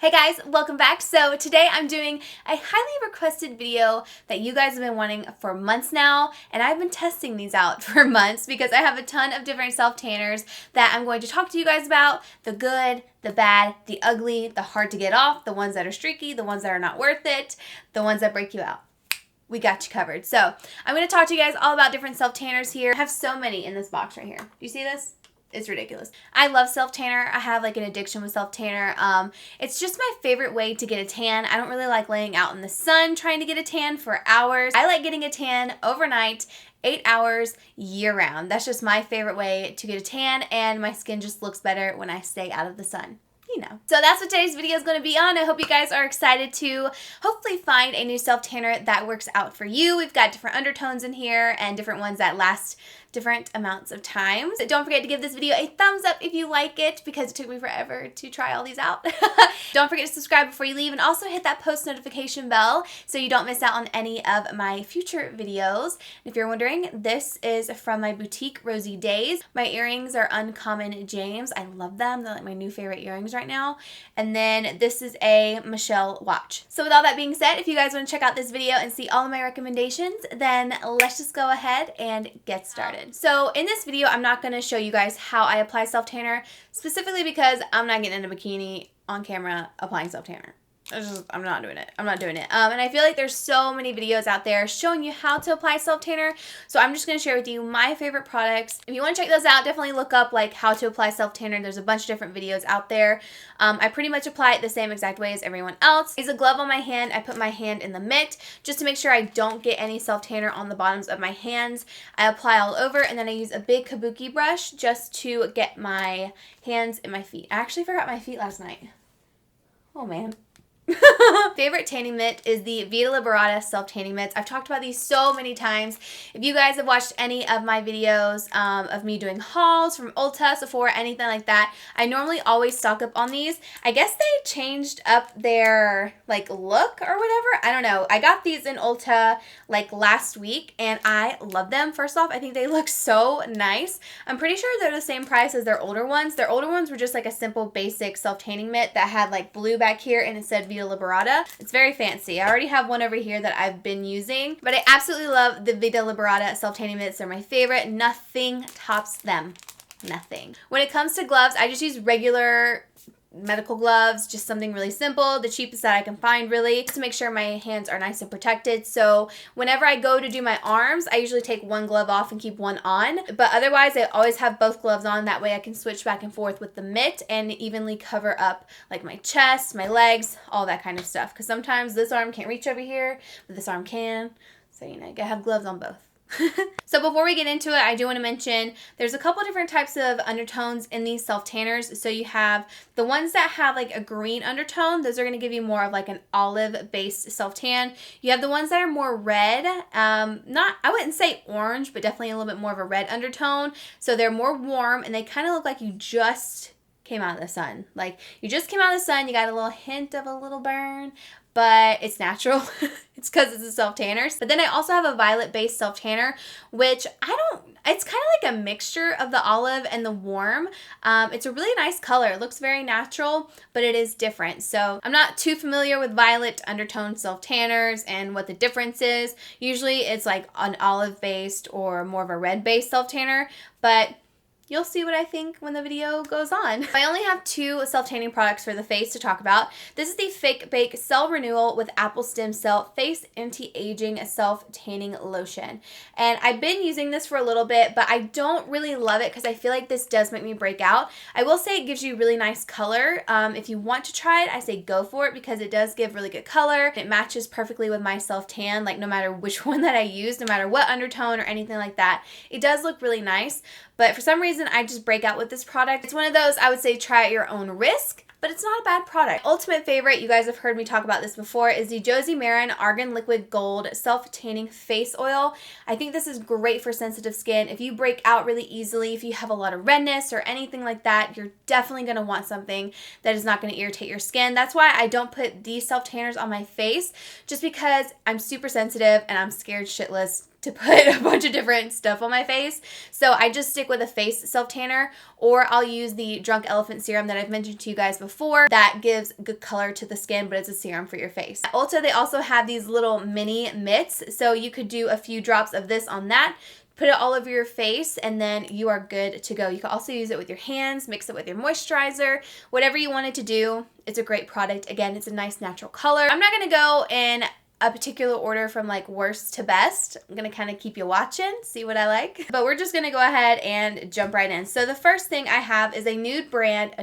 Hey guys, welcome back. So today I'm doing a highly requested video that you guys have been wanting for months now, and I've been testing these out for months because I have a ton of different self-tanners that I'm going to talk to you guys about. The good, the bad, the ugly, the hard to get off, the ones that are streaky, the ones that are not worth it, the ones that break you out. We got you covered. So I'm going to talk to you guys all about different self-tanners here. I have so many in this box right here. Do you see this? It's ridiculous. I love self-tanner. I have like an addiction with self-tanner. It's just my favorite way to get a tan. I don't really like laying out in the sun trying to get a tan for hours. I like getting a tan overnight, 8 hours year round. That's just my favorite way to get a tan, and my skin just looks better when I stay out of the sun. You know. So that's what today's video is going to be on. I hope you guys are excited to hopefully find a new self-tanner that works out for you. We've got different undertones in here and different ones that last different amounts of time. So don't forget to give this video a thumbs up if you like it, because it took me forever to try all these out. Don't forget to subscribe before you leave, and also hit that post notification bell so you don't miss out on any of my future videos. If you're wondering, this is from my boutique Rosy Days. My earrings are Uncommon James. I love them. They're like my new favorite earrings right now. And then this is a Michelle watch. So with all that being said, if you guys want to check out this video and see all of my recommendations, then let's just go ahead and get started. So in this video, I'm not going to show you guys how I apply self-tanner, specifically because I'm not getting in a bikini on camera applying self-tanner. I'm not doing it. I'm not doing it. And I feel like there's so many videos out there showing you how to apply self-tanner. So I'm just going to share with you my favorite products. If you want to check those out, definitely look up like how to apply self-tanner. There's a bunch of different videos out there. I pretty much apply it the same exact way as everyone else. There's a glove on my hand. I put my hand in the mitt just to make sure I don't get any self-tanner on the bottoms of my hands. I apply all over, and then I use a big kabuki brush just to get my hands and my feet. I actually forgot my feet last night. Oh man. Favorite tanning mitt is the Vita Liberata self-tanning mitts. I've talked about these so many times. If you guys have watched any of my videos of me doing hauls from ULTA, Sephora, anything like that, I normally always stock up on these. I guess they changed up their like look or whatever. I don't know. I got these in ULTA like last week, and I love them. First off, I think they look so nice. I'm pretty sure they're the same price as their older ones. Their older ones were just like a simple basic self-tanning mitt that had like blue back here and it said Vita Liberata. It's very fancy. I already have one over here that I've been using, but I absolutely love the Vita Liberata self-tanning mitts. They're my favorite. Nothing tops them. Nothing. When it comes to gloves, I just use regular medical gloves, just something really simple, the cheapest that I can find really, just to make sure my hands are nice and protected. So whenever I go to do my arms, I usually take one glove off and keep one on, but otherwise I always have both gloves on. That way I can switch back and forth with the mitt and evenly cover up like my chest, my legs, all that kind of stuff, because sometimes this arm can't reach over here, but this arm can. So you know, you gotta have gloves on both. So before we get into it, I do want to mention there's a couple different types of undertones in these self-tanners. So you have the ones that have like a green undertone. Those are going to give you more of like an olive-based self-tan. You have the ones that are more red. I wouldn't say orange, but definitely a little bit more of a red undertone. So they're more warm, and they kind of look like you just came out of the sun. Like you just came out of the sun, you got a little hint of a little burn, but it's natural. It's because it's a self-tanner. But then I also have a violet-based self-tanner, which it's kind of like a mixture of the olive and the warm. It's a really nice color. It looks very natural, but it is different. So I'm not too familiar with violet undertone self-tanners and what the difference is. Usually it's like an olive-based or more of a red-based self-tanner, but you'll see what I think when the video goes on. I only have 2 self-tanning products for the face to talk about. This is the Fake Bake Cell Renewal with Apple Stem Cell Face Anti-Aging Self-Tanning Lotion. And I've been using this for a little bit, but I don't really love it because I feel like this does make me break out. I will say it gives you really nice color. If you want to try it, I say go for it because it does give really good color. It matches perfectly with my self-tan, like no matter which one that I use, no matter what undertone or anything like that. It does look really nice. But for some reason, I just break out with this product. It's one of those, I would say, try at your own risk, but it's not a bad product. Ultimate favorite, you guys have heard me talk about this before, is the Josie Maran Argan Liquid Gold Self-Tanning Face Oil. I think this is great for sensitive skin. If you break out really easily, if you have a lot of redness or anything like that, you're definitely going to want something that is not going to irritate your skin. That's why I don't put these self-tanners on my face, just because I'm super sensitive and I'm scared shitless to put a bunch of different stuff on my face. So I just stick with a face self-tanner, or I'll use the Drunk Elephant serum that I've mentioned to you guys before. That gives good color to the skin, but it's a serum for your face. At Ulta, they also have these little mini mitts. So you could do a few drops of this on that, put it all over your face, and then you are good to go. You can also use it with your hands, mix it with your moisturizer, whatever you wanted to do. It's a great product. Again, it's a nice natural color. I'm not going to go in a particular order from like worst to best. I'm gonna kind of keep you watching, see what I like. But we're just gonna go ahead and jump right in. So the first thing I have is a nude brand,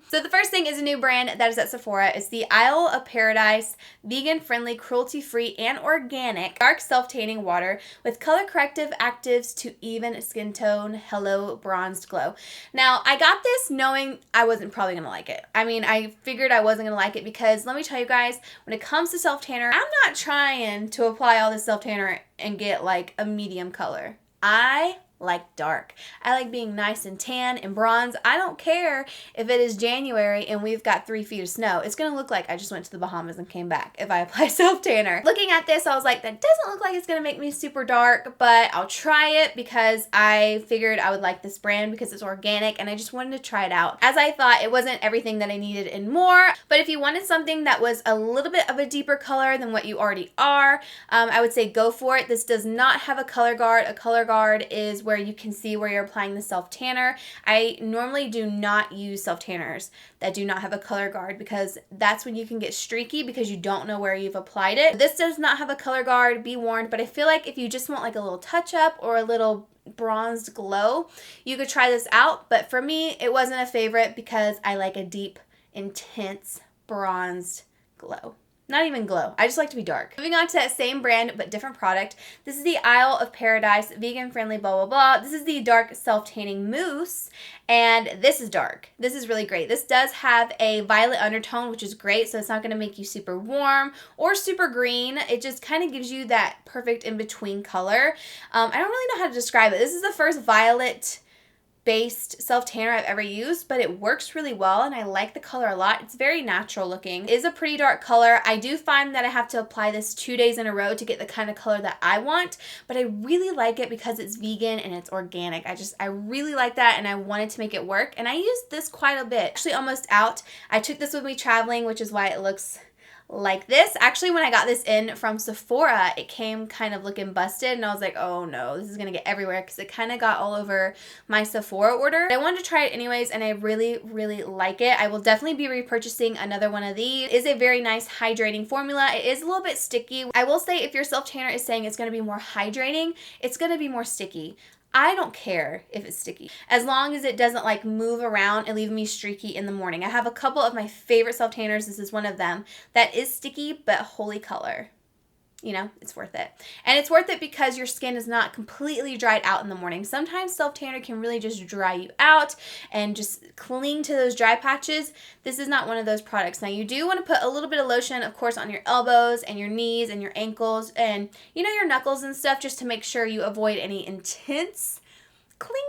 So the first thing is a new brand that is at Sephora. It's the Isle of Paradise vegan-friendly, cruelty-free, and organic dark self-tanning water with color corrective actives to even skin tone. Hello, bronzed glow. Now, I got this knowing I wasn't probably gonna like it. I mean, I figured I wasn't gonna like it because let me tell you guys, when it comes to self-tanner, I'm not trying to apply all this self-tanner and get like a medium color. I like dark. I like being nice and tan and bronze. I don't care if it is January and we've got 3 feet of snow. It's gonna look like I just went to the Bahamas and came back if I apply self-tanner. Looking at this, I was like, that doesn't look like it's gonna make me super dark, but I'll try it because I figured I would like this brand because it's organic and I just wanted to try it out. As I thought, it wasn't everything that I needed and more, but if you wanted something that was a little bit of a deeper color than what you already are, I would say go for it. This does not have a color guard. A color guard is where you can see where you're applying the self-tanner. I normally do not use self-tanners that do not have a color guard because that's when you can get streaky because you don't know where you've applied it. This does not have a color guard, be warned, but I feel like if you just want like a little touch up or a little bronzed glow, you could try this out. But for me, it wasn't a favorite because I like a deep, intense, bronzed glow. Not even glow. I just like to be dark. Moving on to that same brand, but different product. This is the Isle of Paradise, vegan-friendly, blah, blah, blah. This is the dark self-tanning mousse, and this is dark. This is really great. This does have a violet undertone, which is great, so it's not going to make you super warm or super green. It just kind of gives you that perfect in-between color. I don't really know how to describe it. This is the first violet based self-tanner I've ever used, but it works really well and I like the color a lot. It's very natural looking. It is a pretty dark color. I do find that I have to apply this 2 days in a row to get the kind of color that I want, but I really like it because it's vegan and it's organic. I really like that and I wanted to make it work, and I used this quite a bit. Actually almost out. I took this with me traveling, which is why it looks like this. Actually, when I got this in from Sephora, it came kind of looking busted and I was like, oh no, this is gonna get everywhere because it kind of got all over my Sephora order. I wanted to try it anyways and I really, really like it. I will definitely be repurchasing another one of these. It is a very nice hydrating formula. It is a little bit sticky. I will say if your self-tanner is saying it's gonna be more hydrating, it's gonna be more sticky. I don't care if it's sticky, as long as it doesn't like move around and leave me streaky in the morning. I have a couple of my favorite self-tanners. This is one of them that is sticky, but holy color. You know, it's worth it. And it's worth it because your skin is not completely dried out in the morning. Sometimes self-tanner can really just dry you out and just cling to those dry patches. This is not one of those products. Now, you do want to put a little bit of lotion, of course, on your elbows and your knees and your ankles and, you know, your knuckles and stuff, just to make sure you avoid any intense clinging.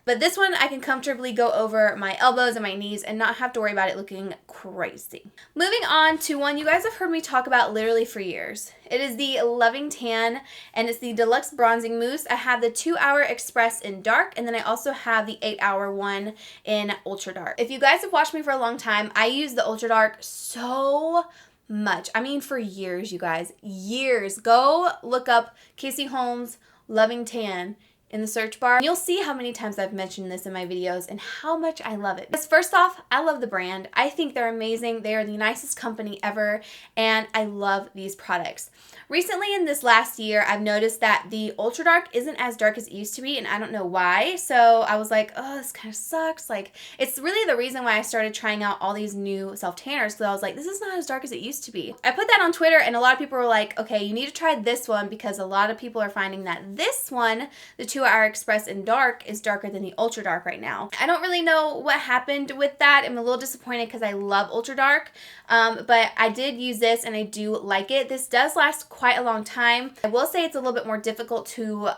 But this one I can comfortably go over my elbows and my knees and not have to worry about it looking crazy. Moving on to one you guys have heard me talk about literally for years. It is the Loving Tan and it's the Deluxe Bronzing Mousse. I have the 2-hour Express in dark and then I also have the 8-hour one in ultra dark. If you guys have watched me for a long time, I use the ultra dark so much. I mean for years, you guys, years. Go look up Casey Holmes Loving Tan in the search bar. You'll see how many times I've mentioned this in my videos and how much I love it. Because first off, I love the brand. I think they're amazing. They are the nicest company ever and I love these products. Recently in this last year, I've noticed that the Ultra Dark isn't as dark as it used to be and I don't know why. So I was like, oh, this kind of sucks. Like, it's really the reason why I started trying out all these new self-tanners, because I was like, this is not as dark as it used to be. I put that on Twitter and a lot of people were like, okay, you need to try this one because a lot of people are finding that this one, the 2 2-Hour Express in dark is darker than the ultra dark right now. I don't really know what happened with that. I'm a little disappointed because I love ultra dark, but I did use this and I do like it. This does last quite a long time. I will say it's a little bit more difficult to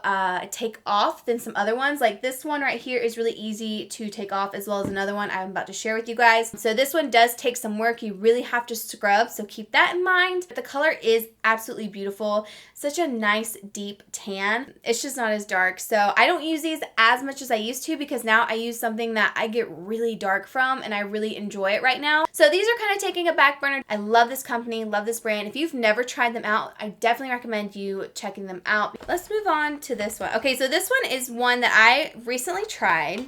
take off than some other ones. Like this one right here is really easy to take off, as well as another one I'm about to share with you guys. So this one does take some work. You really have to scrub, so keep that in mind. The color is absolutely beautiful. Such a nice deep tan. It's just not as dark. So I don't use these as much as I used to because now I use something that I get really dark from and I really enjoy it right now. So these are kind of taking a back burner. I love this company, love this brand. If you've never tried them out, I definitely recommend you checking them out. Let's move on to this one. Okay, so this one is one that I recently tried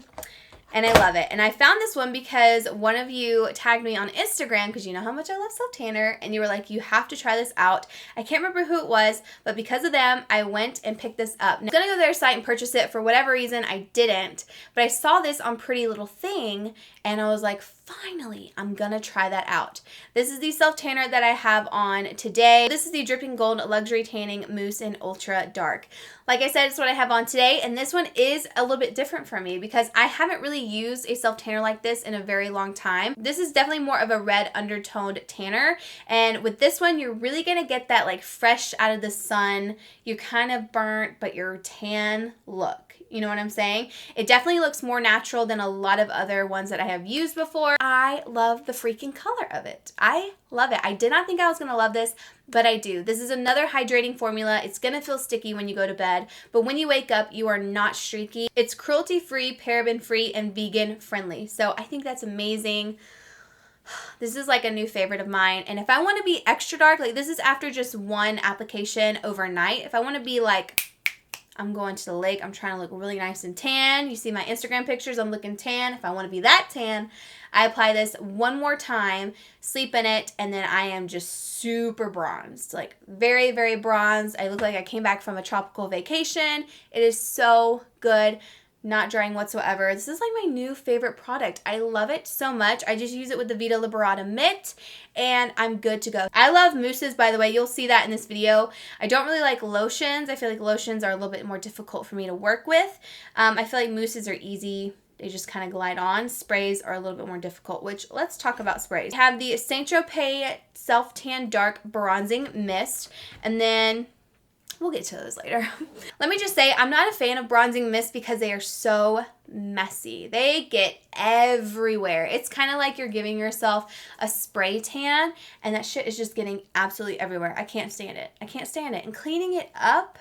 and I love it. And I found this one because one of you tagged me on Instagram because you know how much I love self-tanner, and you were like, you have to try this out. I can't remember who it was, but because of them, I went and picked this up. Now, I'm gonna go to their site and purchase it. For whatever reason, I didn't, but I saw this on Pretty Little Thing and I was like, finally, I'm gonna try that out. This is the self-tanner that I have on today. This is the Dripping Gold Luxury Tanning Mousse in Ultra Dark. Like I said, it's what I have on today, and this one is a little bit different for me because I haven't really used a self-tanner like this in a very long time. This is definitely more of a red undertoned tanner, and with this one, you're really gonna get that like fresh out of the sun, you're kind of burnt, but you're tan look. You know what I'm saying? It definitely looks more natural than a lot of other ones that I have used before. I love the freaking color of it. I love it. I did not think I was going to love this, but I do. This is another hydrating formula. It's going to feel sticky when you go to bed, but when you wake up, you are not streaky. It's cruelty-free, paraben-free, and vegan-friendly. So I think that's amazing. This is like a new favorite of mine. And if I want to be extra dark, like this is after just one application overnight. If I want to be like, I'm going to the lake, I'm trying to look really nice and tan. You see my Instagram pictures, I'm looking tan. If I want to be that tan, I apply this one more time, sleep in it, and then I am just super bronzed. Like very, very bronzed. I look like I came back from a tropical vacation. It is so good. Not drying whatsoever. This is like my new favorite product. I love it so much. I just use it with the Vita Liberata Mitt and I'm good to go. I love mousses, by the way. You'll see that in this video. I don't really like lotions. I feel like lotions are a little bit more difficult for me to work with. I feel like mousses are easy. They just kind of glide on. Sprays are a little bit more difficult, which let's talk about sprays. I have the Tropez Self Tan Dark Bronzing Mist, and then we'll get to those later. Let me just say, I'm not a fan of bronzing mists because they are so messy. They get everywhere. It's kind of like you're giving yourself a spray tan and that shit is just getting absolutely everywhere. I can't stand it. I can't stand it. And cleaning it up,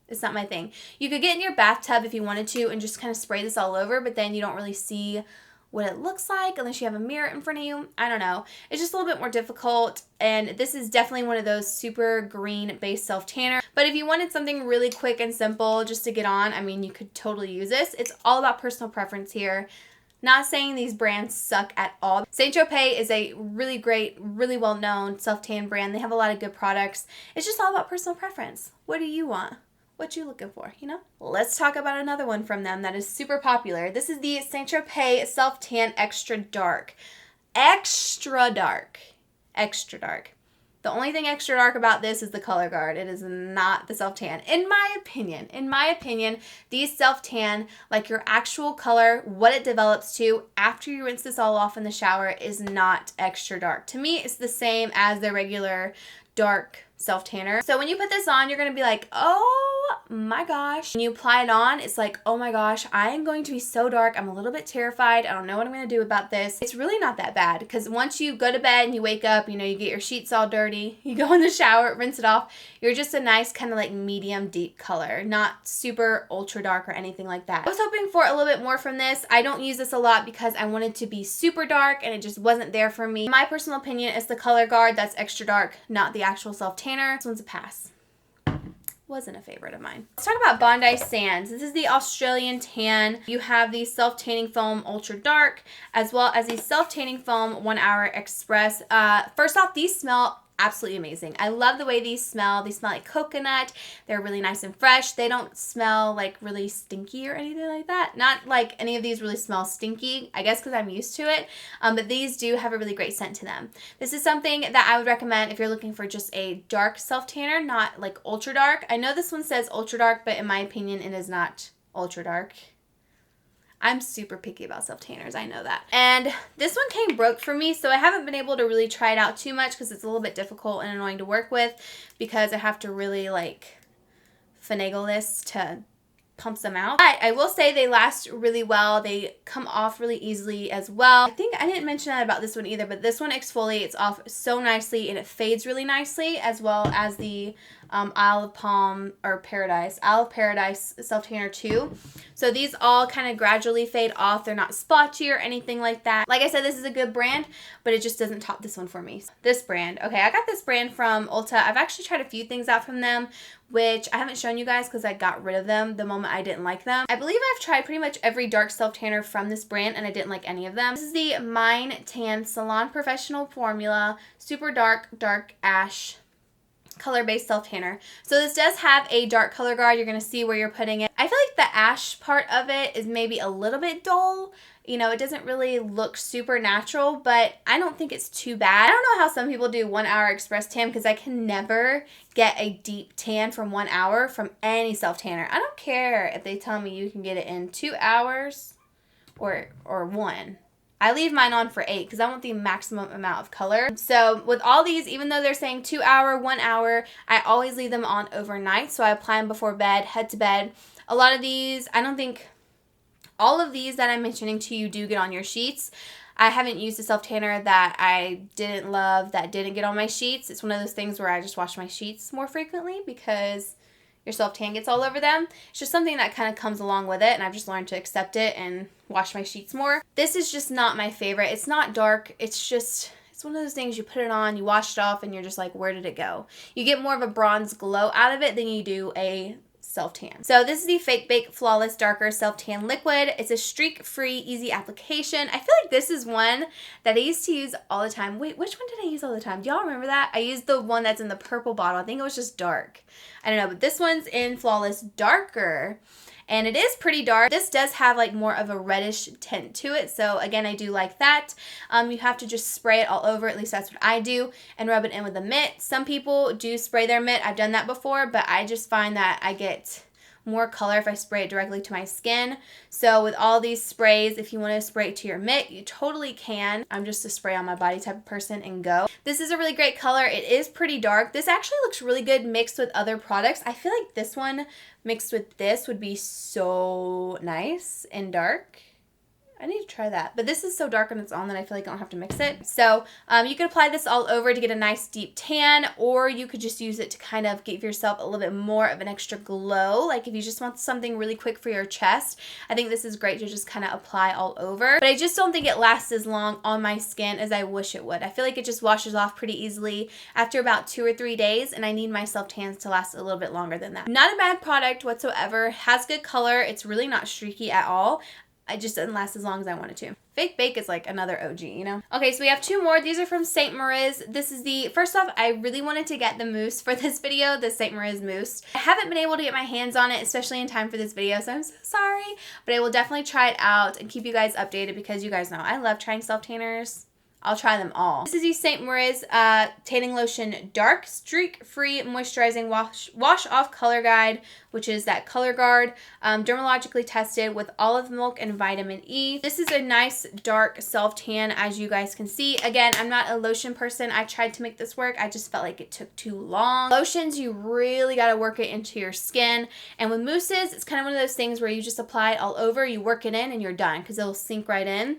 it's not my thing. You could get in your bathtub if you wanted to and just kind of spray this all over, but then you don't really see what it looks like unless you have a mirror in front of you. I don't know. It's just a little bit more difficult, and this is definitely one of those super green based self tanner. But if you wanted something really quick and simple just to get on, I mean, you could totally use this. It's all about personal preference here. Not saying these brands suck at all. Tropez is a really great, really well-known self-tan brand. They have a lot of good products. It's just all about personal preference. What do you want? What you looking for, you know? Let's talk about another one from them that is super popular. This is the Tropez Self Tan Extra Dark. Extra dark. Extra dark. The only thing extra dark about this is the color guard. It is not the self tan. In my opinion, these self tan, like your actual color, what it develops to after you rinse this all off in the shower, is not extra dark. To me, it's the same as the regular dark self tanner. So when you put this on, you're going to be like, oh my gosh. When you apply it on, it's like, oh my gosh, I am going to be so dark. I'm a little bit terrified. I don't know what I'm going to do about this. It's really not that bad because once you go to bed and you wake up, you know, you get your sheets all dirty, you go in the shower, rinse it off, you're just a nice kind of like medium deep color, not super ultra dark or anything like that. I was hoping for a little bit more from this. I don't use this a lot because I wanted to be super dark and it just wasn't there for me. My personal opinion is the color guard that's extra dark, not the actual self tanner. This one's a pass. Wasn't a favorite of mine. Let's talk about Bondi Sands. This is the Australian tan. You have the self-tanning foam ultra dark as well as the self-tanning foam 1 Hour Express. First off, these smell absolutely amazing. I love the way these smell. They smell like coconut. They're really nice and fresh. They don't smell like really stinky or anything like that. Not like any of these really smell stinky, I guess because I'm used to it. But these do have a really great scent to them. This is something that I would recommend if you're looking for just a dark self-tanner, not like ultra dark. I know this one says ultra dark, but in my opinion, it is not ultra dark. I'm super picky about self-tanners, I know that. And this one came broke for me, so I haven't been able to really try it out too much because it's a little bit difficult and annoying to work with because I have to really like finagle this to pump them out. But I will say they last really well. They come off really easily as well. I think I didn't mention that about this one either, but this one exfoliates off so nicely and it fades really nicely, as well as the Isle of Paradise self-tanner too. So these all kind of gradually fade off. They're not splotchy or anything like that. Like I said, this is a good brand, but it just doesn't top this one for me. This brand, okay, I got this brand from ULTA. I've actually tried a few things out from them, which I haven't shown you guys because I got rid of them the moment I didn't like them. I believe I've tried pretty much every dark self-tanner from this brand and I didn't like any of them. This is the Tan Salon Professional Formula Super Dark Ash color-based self-tanner. So this does have a dark color guard. You're going to see where you're putting it. I feel like the ash part of it is maybe a little bit dull. You know, it doesn't really look super natural, but I don't think it's too bad. I don't know how some people do 1 hour express tan because I can never get a deep tan from 1 hour from any self-tanner. I don't care if they tell me you can get it in 2 hours or 1. I leave mine on for 8 because I want the maximum amount of color. So with all these, even though they're saying 2 hour, 1 hour, I always leave them on overnight. So I apply them before bed, head to bed. A lot of these, I don't think all of these that I'm mentioning to you do get on your sheets. I haven't used a self-tanner that I didn't love that didn't get on my sheets. It's one of those things where I just wash my sheets more frequently because your self-tan gets all over them. It's just something that kind of comes along with it, and I've just learned to accept it and wash my sheets more. This is just not my favorite. It's not dark. It's one of those things you put it on, you wash it off, and you're just like, where did it go? You get more of a bronze glow out of it than you do a self-tan. So this is the Fake Bake Flawless Darker Self-Tan Liquid. It's a streak-free, easy application. I feel like this is one that I used to use all the time. Wait, which one did I use all the time? Do y'all remember that? I used the one that's in the purple bottle. I think it was just dark. I don't know, but this one's in Flawless Darker. And it is pretty dark. This does have like more of a reddish tint to it. So again, I do like that. You have to just spray it all over. At least that's what I do. And rub it in with a mitt. Some people do spray their mitt. I've done that before. But I just find that I get more color if I spray it directly to my skin. So with all these sprays, if you want to spray it to your mitt, you totally can. I'm just a spray on my body type of person and go. This is a really great color. It is pretty dark. This actually looks really good mixed with other products. I feel like this one mixed with this would be so nice and dark. I need to try that. But this is so dark on its own that I feel like I don't have to mix it. So you could apply this all over to get a nice deep tan, or you could just use it to kind of give yourself a little bit more of an extra glow. Like if you just want something really quick for your chest, I think this is great to just kind of apply all over. But I just don't think it lasts as long on my skin as I wish it would. I feel like it just washes off pretty easily after about 2 or 3 days, and I need my self-tans to last a little bit longer than that. Not a bad product whatsoever. Has good color. It's really not streaky at all. It just doesn't last as long as I want it to. Fake Bake is like another OG, you know? Okay, so we have 2 more. These are from St. Moriz. This is the, first off, I really wanted to get the Mousse for this video, the St. Moriz Mousse. I haven't been able to get my hands on it, especially in time for this video, so I'm so sorry. But I will definitely try it out and keep you guys updated because you guys know I love trying self-tanners. I'll try them all. This is the St. Moriz Tanning Lotion Dark Streak Free Moisturizing Wash Off Color Guide, which is that color guard, dermatologically tested with olive milk and vitamin E. This is a nice dark self-tan, as you guys can see. Again, I'm not a lotion person. I tried to make this work. I just felt like it took too long. Lotions, you really got to work it into your skin. And with mousses, it's kind of one of those things where you just apply it all over, you work it in, and you're done because it'll sink right in.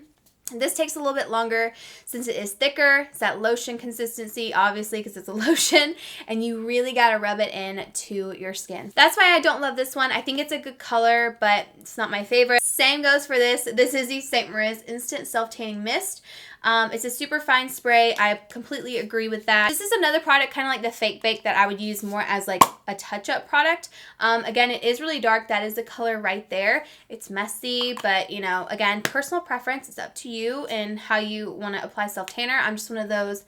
This takes a little bit longer since it is thicker. It's that lotion consistency, obviously, because it's a lotion, and you really got to rub it in to your skin. That's why I don't love this one. I think it's a good color, but it's not my favorite. Same goes for this. This is the St. Moriz Instant Self-Tanning Mist. It's a super fine spray. I completely agree with that. This is another product kind of like the Fake Bake that I would use more as like a touch-up product. Again, it is really dark. That is the color right there. It's messy, but you know, again, personal preference. It's up to you and how you want to apply self-tanner. I'm just one of those,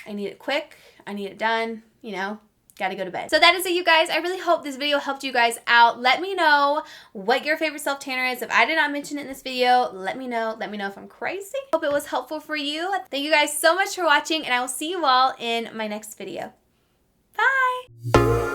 I need it quick. I need it done, you know. Gotta go to bed. So that is it, you guys. I really hope this video helped you guys out. Let me know what your favorite self-tanner is. If I did not mention it in this video, let me know. Let me know if I'm crazy. Hope it was helpful for you. Thank you guys so much for watching, and I will see you all in my next video. Bye!